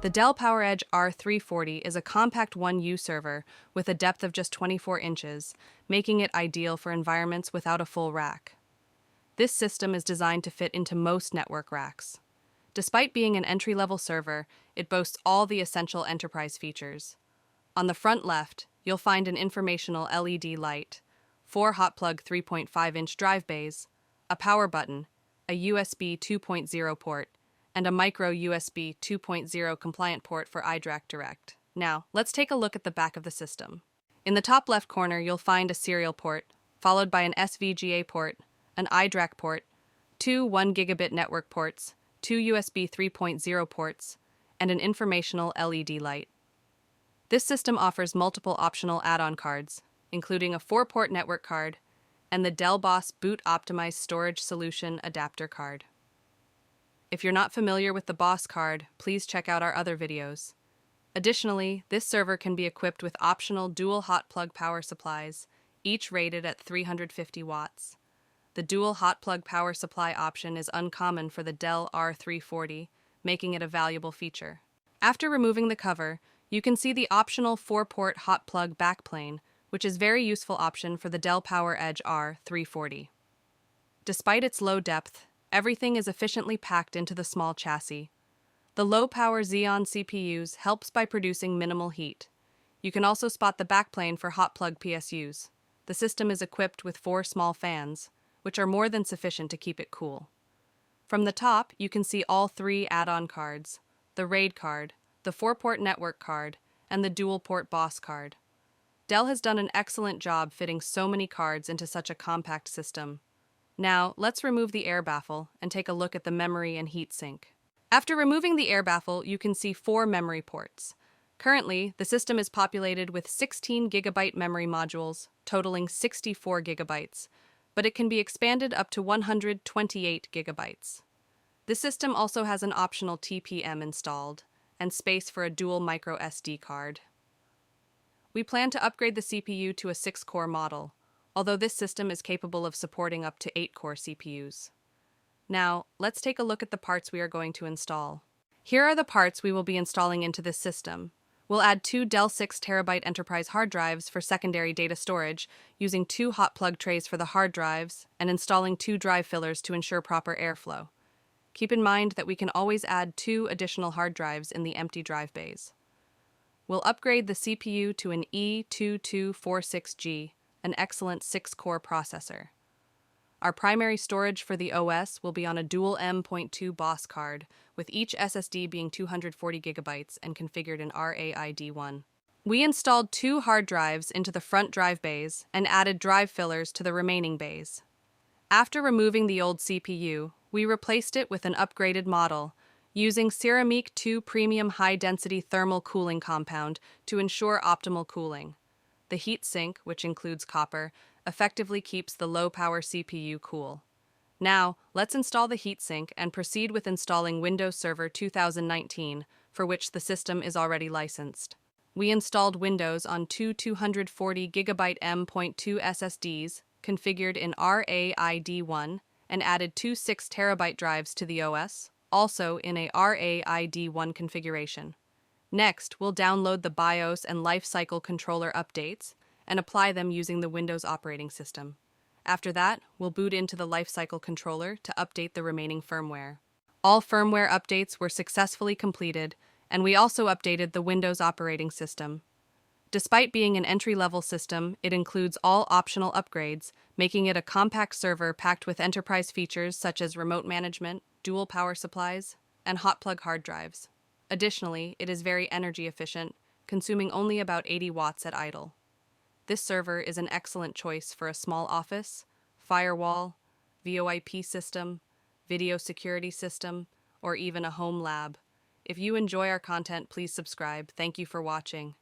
The DELL PowerEdge R340 is a compact 1U server with a depth of just 24 inches, making it ideal for environments without a full rack. This system is designed to fit into most network racks. Despite being an entry-level server, it boasts all the essential enterprise features. On the front left, you'll find an informational LED light, 4 hot-plug 3.5-inch drive bays, a power button, a USB 2.0 port, and a micro USB 2.0 compliant port for iDRAC Direct. Now, let's take a look at the back of the system. In the top left corner, you'll find a serial port, followed by an SVGA port, an iDRAC port, 2 1 gigabit network ports, 2 USB 3.0 ports, and an informational LED light. This system offers multiple optional add-on cards, including a 4-port network card and the Dell Boss Boot Optimized Storage Solution adapter card. If you're not familiar with the Boss card, please check out our other videos. Additionally, this server can be equipped with optional dual hot plug power supplies, each rated at 350 watts. The dual hot plug power supply option is uncommon for the Dell R340, making it a valuable feature. After removing the cover, you can see the optional 4-port hot plug backplane, which is a very useful option for the Dell PowerEdge R340. Despite its low depth, everything is efficiently packed into the small chassis. The low-power Xeon CPUs helps by producing minimal heat. You can also spot the backplane for hot plug PSUs. The system is equipped with 4 small fans, which are more than sufficient to keep it cool. From the top, you can see all 3 add-on cards, the RAID card, the 4-port network card, and the dual-port Boss card. Dell has done an excellent job fitting so many cards into such a compact system. Now, let's remove the air baffle and take a look at the memory and heatsink. After removing the air baffle, you can see 4 memory ports. Currently, the system is populated with 16 GB memory modules, totaling 64 GB, but it can be expanded up to 128 GB. The system also has an optional TPM installed, and space for a dual micro SD card. We plan to upgrade the CPU to a 6-core model, although this system is capable of supporting up to 8-core CPUs. Now, let's take a look at the parts we are going to install. Here are the parts we will be installing into this system. We'll add 2 Dell 6TB enterprise hard drives for secondary data storage, using 2 hot plug trays for the hard drives, and installing 2 drive fillers to ensure proper airflow. Keep in mind that we can always add 2 additional hard drives in the empty drive bays. We'll upgrade the CPU to an E2246G, an excellent 6-core processor. Our primary storage for the OS will be on a dual M.2 Boss card, with each SSD being 240 GB and configured in RAID1. We installed 2 hard drives into the front drive bays and added drive fillers to the remaining bays. After removing the old CPU, we replaced it with an upgraded model, using Ceramique 2 Premium High-Density Thermal Cooling Compound to ensure optimal cooling. The heatsink, which includes copper, effectively keeps the low-power CPU cool. Now, let's install the heatsink and proceed with installing Windows Server 2019, for which the system is already licensed. We installed Windows on 2 240 GB M.2 SSDs, configured in RAID1, and added 2 6TB drives to the OS, also in a RAID1 configuration. Next, we'll download the BIOS and Lifecycle Controller updates and apply them using the Windows operating system. After that, we'll boot into the Lifecycle Controller to update the remaining firmware. All firmware updates were successfully completed, and we also updated the Windows operating system. Despite being an entry-level system, it includes all optional upgrades, making it a compact server packed with enterprise features such as remote management, dual power supplies, and hot plug hard drives. Additionally, it is very energy efficient, consuming only about 80 watts at idle. This server is an excellent choice for a small office, firewall, VoIP system, video security system, or even a home lab. If you enjoy our content, please subscribe. Thank you for watching.